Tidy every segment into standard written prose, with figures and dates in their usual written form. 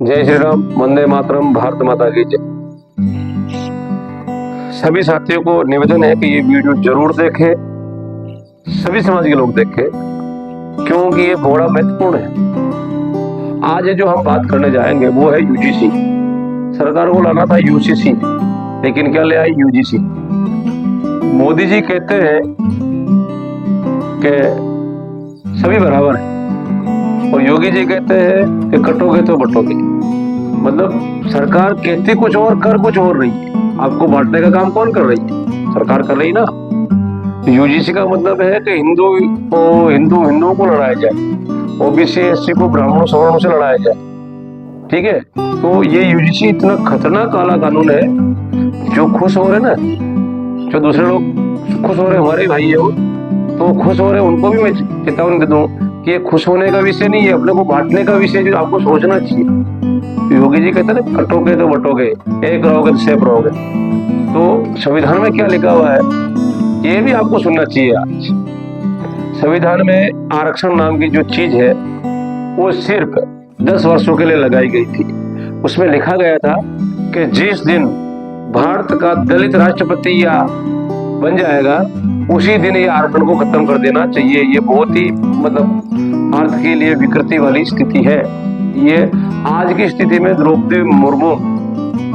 जय श्री राम, वंदे मातरम, भारत माता की जय। सभी साथियों को निवेदन है कि ये वीडियो जरूर देखें, सभी समाज के लोग देखें, क्योंकि ये बड़ा महत्वपूर्ण है। आज जो हम बात करने जाएंगे वो है यूजीसी। सरकार को लाना था यूसीसी, लेकिन क्या ले आई यूजीसी। मोदी जी कहते हैं कि सभी बराबर है और योगी जी कहते हैं कि कटोगे तो बटोगे। मतलब सरकार कहती कुछ और, कर कुछ और रही है। आपको बांटने का काम कौन कर रही है? सरकार कर रही ना। यूजीसी का मतलब है कि हिंदुओं को लड़ाया जाए, ओबीसी एससी को ब्राह्मणों सवर्णों से लड़ाया जाए। ठीक है, तो ये यूजीसी इतना खतरनाक काला कानून है। जो खुश हो रहे ना, जो दूसरे लोग खुश हो रहे, हमारे भाई है वो, तो खुश हो रहे, उनको भी मैं चेतावनी दे दूं कि ये खुश होने का विषय नहीं है, अपने को बांटने का विषय जो आपको सोचना चाहिए। योगी जी कहते हैं ना, कटोगे तो बटोगे, एक रहोगे तो सेफ रहोगे। तो संविधान में क्या लिखा हुआ है ये भी आपको सुनना चाहिए। आज संविधान में आरक्षण नाम की जो चीज है वो सिर्फ 10 वर्षों के लिए लगाई गई थी। उसमें लिखा गया था कि जिस दिन भारत का दलित राष्ट्रपति या बन जाएगा उसी दिन ये आरक्षण को खत्म कर देना चाहिए। ये बहुत ही मतलब भारत के लिए विकृति वाली स्थिति है। ये आज की स्थिति में द्रौपदी मुर्मू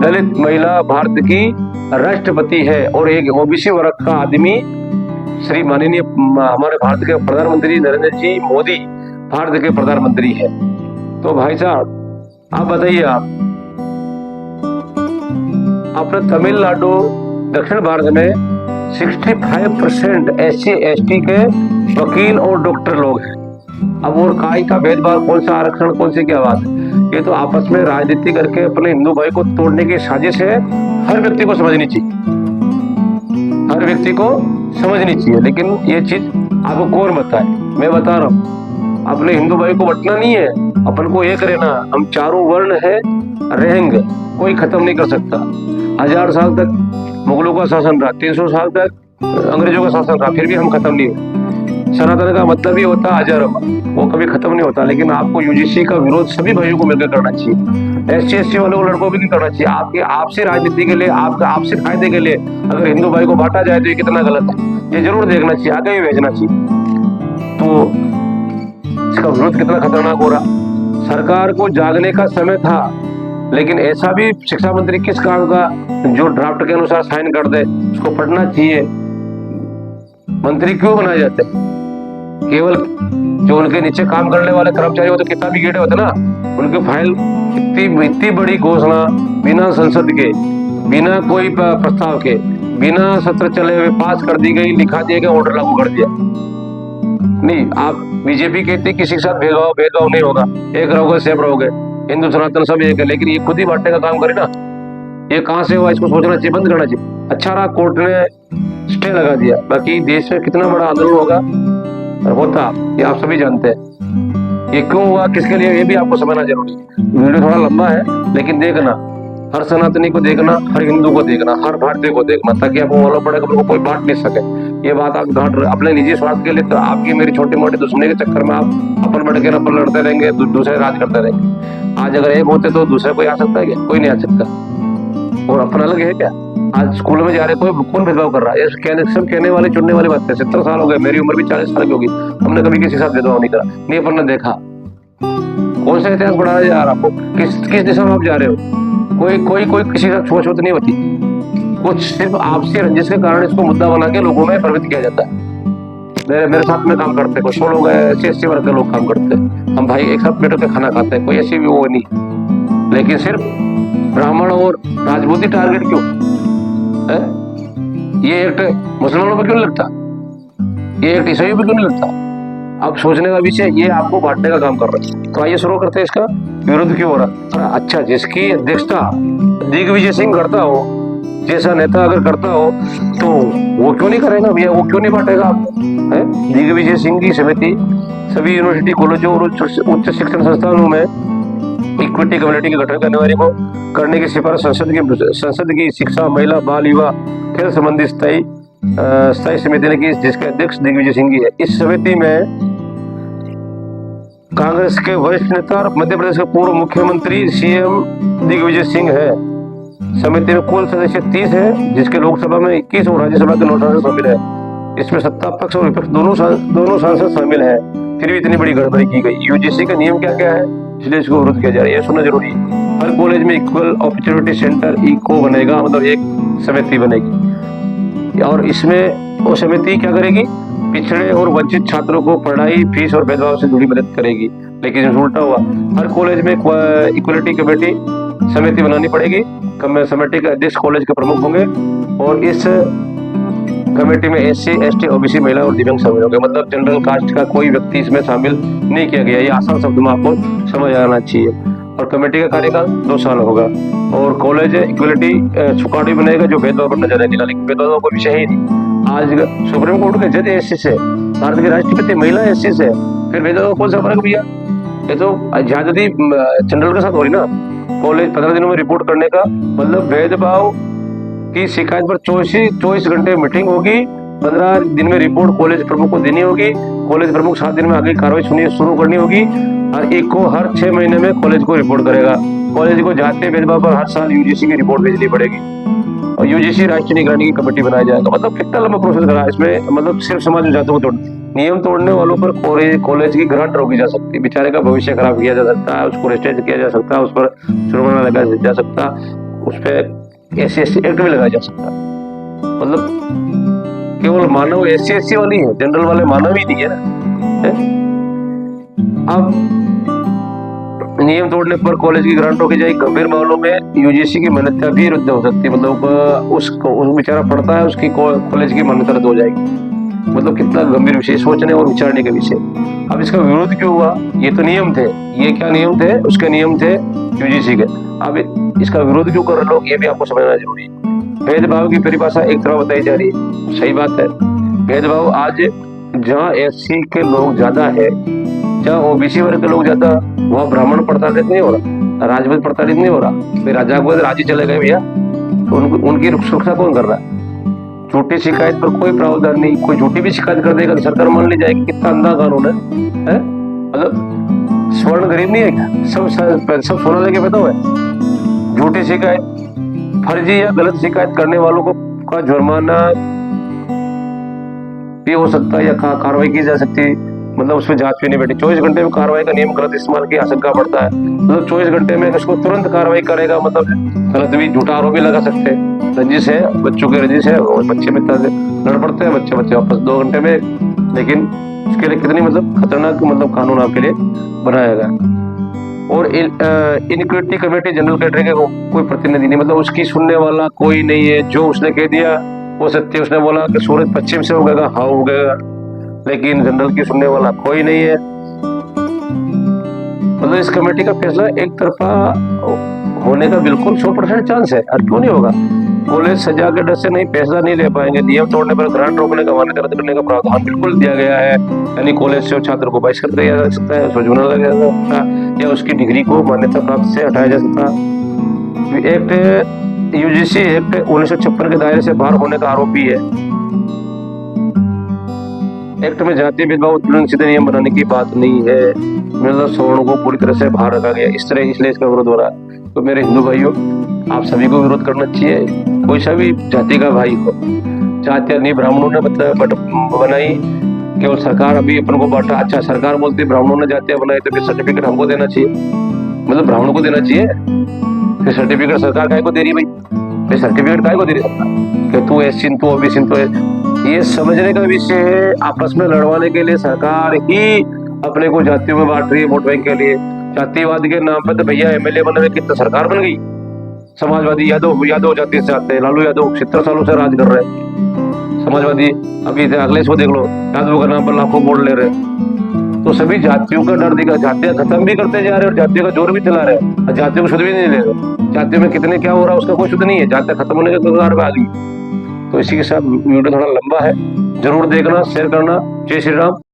दलित महिला भारत की राष्ट्रपति है और एक ओबीसी वर्ग का आदमी श्री माननीय हमारे भारत के प्रधानमंत्री नरेंद्र जी मोदी भारत के प्रधानमंत्री है। तो भाई साहब आप बताइए, आप अपने तमिलनाडु दक्षिण भारत में 65% एससी एसटी के वकील और डॉक्टर लोग हैं। अब और काय का भेदभाव, कौन सा आरक्षण, कौन सी क्या बात है? ये तो आपस में राजनीति करके अपने हिंदू भाई को तोड़ने की साजिश है। हर व्यक्ति को समझनी चाहिए, हर व्यक्ति को समझनी चाहिए। लेकिन ये चीज आपको कौन बताए? मैं बता रहा हूँ, अपने हिंदू भाई को बंटना नहीं है, अपन को एक रहना। हम चारों वर्ण है, रहेंगे, कोई खत्म नहीं कर सकता। 1000 साल तक मुगलों का शासन रहा, 300 साल तक अंग्रेजों का शासन रहा, फिर भी हम खत्म नहीं हुए। सनातन का मतलब ही होता अजर, वो कभी खत्म नहीं होता। लेकिन आपको यूजीसी का विरोध सभी भाइयों को मिलकर करना चाहिए। एससी एसटी वालों को, लड़कों भी नहीं करना चाहिए। आपके आपसी राजनीति के लिए, आपका आपसे फायदे के लिए अगर हिंदू भाई को बांटा जाए तो ये कितना गलत है, ये जरूर देखना चाहिए, आगे भी भेजना चाहिए। तो इसका विरोध कितना खतरनाक हो रहा। सरकार को जागने का समय था, लेकिन ऐसा भी शिक्षा मंत्री किस काम का जो ड्राफ्ट के अनुसार साइन कर दे, उसको पढ़ना चाहिए। मंत्री क्यों बनाए जाते हैं? केवल जो उनके नीचे काम करने वाले कर्मचारी होते, किताबी गेटे होते ना, उनके फाइल इतनी बड़ी घोषणा बिना संसद के, बिना कोई प्रस्ताव के, बिना सत्र चले हुए पास कर दी गई, लिखा दिया गया, ऑर्डर लागू कर दिया। नहीं, आप बीजेपी कहती किसी के साथ भेदभाव नहीं होगा, एक रहोगे सेफ रहोगे, हिंदू सनातन सब एक है। लेकिन ये खुद ही बांटने का काम करे ना, ये कहां से हुआ? इसको सोचना चाहिए, बंद करना चाहिए। अच्छा रहा कोर्ट ने स्टे लगा दिया, बाकी देश में कितना बड़ा आंदोलन होगा और होता, ये आप सभी जानते हैं। ये क्यों हुआ, किसके लिए, ये भी आपको समझना जरूरी है। वीडियो थोड़ा लंबा है, लेकिन देखना, हर सनातनी को देखना, हर हिंदू को देखना, हर भारतीय को देखना, ताकि आपको मालूम पड़े कि कोई बांट नहीं सके। ये बात आप घाट अपने निजी स्वार्थ के लिए, तो आपकी मेरी छोटी मोटी दुश्मनी के चक्कर में आप अपन बढ़ के अपन लड़ते रहेंगे, दूसरे राज करते रहेंगे। आज अगर एक होते तो दूसरे कोई आ सकता है क्या? कोई नहीं आ सकता। और अपना अलग है क्या? आज स्कूल में जा रहे, कोई कौन भेदभाव कर रहा है? सब कहने वाले, चुनने वाली बात है। 70 साल हो गए, मेरी उम्र भी 40 साल की होगी, हमने कभी किसी के साथ भेदभाव नहीं करा, नहीं अपन ने देखा। कौन सा इतिहास बढ़ाया जा रहा? आपको किस दिशा में आप जा रहे हो? कोई किसी के साथ छुआछूत नहीं होती। कुछ सिर्फ आपसी रंजिश के कारण इसको मुद्दा बना के लोगों में प्रवृत्त किया जाता है। मेरे साथ में काम करते कुछ लोग, ऐसे ऐसे वर्ग के लोग काम करते हैं, हम भाई एक साथ बैठ के खाना खाते हैं, कोई ऐसी भी वो नहीं। लेकिन सिर्फ ब्राह्मण और राजपूती टारगेट क्यों है? ये एक्ट मुसलमानों पर क्यों नहीं लगता? ये एक्ट ईसाइयों पर क्यों नहीं लगता? अब सोचने का विषय, ये आपको बांटने का काम कर रहा है। तो आइए शुरू करते हैं, इसका विरोध क्यों हो रहा। अच्छा, जिसकी अध्यक्षता दिग्विजय सिंह करता हो, जैसा नेता अगर करता हो, तो वो क्यों नहीं करेगा भैया? वो क्यों नहीं बांटेगा आपको? दिग्विजय सिंह की समिति सभी यूनिवर्सिटी, कॉलेजों और उच्च शिक्षण संस्थानों में इक्विटी कम्युनिटी के गठन करने की सिफारिश संसद की शिक्षा, महिला, बाल, युवा, खेल संबंधी स्थायी समिति ने की, जिसके अध्यक्ष दिग्विजय सिंह है। इस समिति में कांग्रेस के वरिष्ठ नेता और मध्य प्रदेश के पूर्व मुख्यमंत्री सीएम दिग्विजय सिंह है। समिति में कुल सदस्य 30 है, जिसके लोकसभा में 21 और राज्यसभा के 9 सांसद शामिल है। इसमें सत्ता पक्ष और विपक्ष दोनों सांसद शामिल है। फिर भी इतनी बड़ी गड़बड़ी की गई। यूजीसी का नियम क्या क्या है, इसलिए इसको विरोध किया जा रहा है, सुनना जरूरी है। हर कॉलेज में इक्वल अपॉर्चुनिटी सेंटर इको बनेगा, मतलब एक समिति बनेगी और इसमें वो समिति क्या करेगी, पिछड़े और वंचित छात्रों को पढ़ाई, फीस और भेदभाव से जुड़ी मदद करेगी। लेकिन इसमें उल्टा हुआ, हर कॉलेज में इक्वलिटी कमेटी समिति बनानी पड़ेगी। समिति के अध्यक्ष कॉलेज के प्रमुख होंगे और इस कमेटी में SC, ST, OBC, महिला और दिव्यांग शामिल होंगे। मतलब जनरल कास्ट का कोई व्यक्ति इसमें शामिल नहीं किया गया। ये आसान शब्द में आपको समझ आना चाहिए। और कमेटी का कार्यकाल 2 साल होगा और कॉलेज इक्वलिटी सुकाड़ी बनेगा जो भेदभाव पर नजर रखेगा। लेकिन भेदभाव कोई विषय ही नहीं। आज सुप्रीम कोर्ट के जज SC से, भारत के राष्ट्रपति महिला SC से, फिर भेदभाव कौन सा फर्क भैया? ये तो ज्यादती जनरल के साथ हो रही ना। कॉलेज 15 दिनों में रिपोर्ट करने का मतलब भेदभाव की शिकायत पर 24 घंटे मीटिंग होगी। 15 दिन में रिपोर्ट कॉलेज प्रमुख को देनी होगी। कॉलेज प्रमुख 7 दिन में आगे कार्रवाई शुरू करनी होगी और एक को हर 6 महीने में कॉलेज को रिपोर्ट करेगा। कॉलेज को जाते भेदभाव पर हर साल यूजीसी की रिपोर्ट भेजनी पड़ेगी और यूजीसी राष्ट्रीय निगरानी की कमेटी बनाया जाएगा। मतलब कितना लंबा प्रोसेस करा इसमें। मतलब सिर्फ समाज में जातों को नियम तोड़ने वालों पर कॉलेज की ग्रांट रोकी जा सकती है। बेचारे का भविष्य खराब किया जा सकता है, उसको रेस्ट्रिक्ट किया जा सकता है, उस पर जुर्माना लगाया जा सकता, उस पर SC ST एक्ट भी लगाया जा सकता है। मतलब केवल मानव SC SC वाली है, जनरल वाले मानव ही नहीं है ना। अब नियम तोड़ने पर कॉलेज की ग्रांट रोकी जाएगी। गंभीर मामलों में यूजीसी की मान्यता भी रद्द हो सकती है। मतलब उस बेचारा पढ़ता है, उसकी कॉलेज की मान्यता रद्द हो जाएगी। मतलब कितना गंभीर विषय, सोचने और विचारने का विषय। अब इसका विरोध क्यों हुआ? ये तो नियम थे। ये क्या नियम थे? उसके नियम थे यूजीसी के। अब इसका विरोध क्यों कर रहे लोग, ये भी आपको समझना जरूरी है। भेदभाव की परिभाषा एक तरह बताई जा रही है, सही बात है। भेदभाव आज जहाँ SC के लोग ज्यादा है, जहाँ OBC वर्ग के लोग ज्यादा, वहाँ ब्राह्मण प्रताड़ित नहीं हो रहा, राजपूत प्रताड़ित नहीं हो रहा। फिर राजा को राजी चले गए भैया, तो उनकी सुरक्षा कौन कर रहा है? झूठी शिकायत पर कोई प्रावधान नहीं। कोई झूठी भी शिकायत कर देगा तो सरकार मान ली जाएगी। कितना अंधा कानून है? मतलब स्वर्ण गरीब नहीं है क्या? सब सोना लेके पैदा हुआ है। झूठी शिकायत, फर्जी या गलत शिकायत करने वालों को का जुर्माना भी हो सकता है या कार्रवाई की जा सकती है। मतलब उसमें जांच भी नहीं बैठी। 24 घंटे में कार्रवाई का नियम गलत इस्तेमाल की आशंका बढ़ता है। मतलब 24 घंटे में इसको तुरंत कार्रवाई करेगा। मतलब गलत भी झूठा आरोप भी लगा सकते हैं। रंजिश है, बच्चों की रंजिश है, बच्चे में लड़ पड़ते हैं, बच्चे वापस 2 घंटे में। लेकिन उसके लिए कितनी मतलब खतरनाक मतलब कानून आपके लिए बनाया गया। और इनक्विटी कमेटी जनरल कैटरिंग के कोई प्रतिनिधि नहीं, मतलब उसकी सुनने वाला कोई नहीं है। जो उसने कह दिया वो सत्य। उसने बोला कि सूरज पश्चिम से उगेगा, हाँ उगेगा, लेकिन जनरल की सुनने वाला कोई नहीं है। मतलब इस कमेटी का फैसला एक तरफा होने का बिल्कुल 100% चांस है। और क्यों नहीं होगा? कॉलेज सजा के डर से नहीं फैसला नहीं ले पाएंगे। नियम तोड़ने पर ग्रांट रोकने का, मान्यता रद्द करने का प्रावधान बिल्कुल दिया गया है। यानी कॉलेज से छात्र को बहिष्कृत किया जा सकता है, उसको जुर्माना लगाया जा सकता है या उसकी डिग्री को मान्यता प्राप्त से हटाया जा सकता है। एक्ट यूजीसी एक्ट 1956 के दायरे से बाहर होने का आरोप भी है। एक्ट में जातीय भेदभाव उत्पीड़न सीधे नियम बनाने की बात नहीं है। मतलब सवर्णों को पूरी तरह से बाहर रखा गया इसलिए इसका विरोध हो रहा है। तो मेरे हिंदू भाइयों, आप सभी को विरोध करना चाहिए। कोई सा भी जाति का भाई हो, जातियां नहीं ब्राह्मणों ने बनाई, केवल सरकार अभी अपन को बांटा। अच्छा, सरकार बोलती है ब्राह्मणों ने जातियां बनाई, तो फिर सर्टिफिकेट हमको देना चाहिए, मतलब ब्राह्मणों को देना चाहिए। फिर सर्टिफिकेट सरकार काय को दे रही भाई? फिर सर्टिफिकेट काय को दे रही सरकार कि तू SC तू OBC तो ये समझने का विषय है। आपस में लड़वाने के लिए सरकार ही अपने को जातियों में बांट रही है वोट बैंक के लिए। जातिवाद के नाम पर तो भैया MLA बनने में कितना सरकार बन गई। समाजवादी यादव जाति से आते हैं। लालू यादव 70 सालों से राज कर रहे हैं। समाजवादी अभी अगले को देख लो, यादव का नाम पर लाखों वोट ले रहे हैं। तो सभी जातियों का डर दिखा, जातियां खत्म भी करते जा रहे हैं और जातियों का जोर भी चला रहे हैं और जातियों को शुद्ध भी नहीं ले रहे। जातियों में कितने क्या हो रहा है उसका कोई शुद्ध नहीं है। जातियां खत्म होने के कगार पे आ गई। तो इसी के साथ वीडियो थोड़ा लंबा है, जरूर देखना, शेयर करना। जय श्री राम।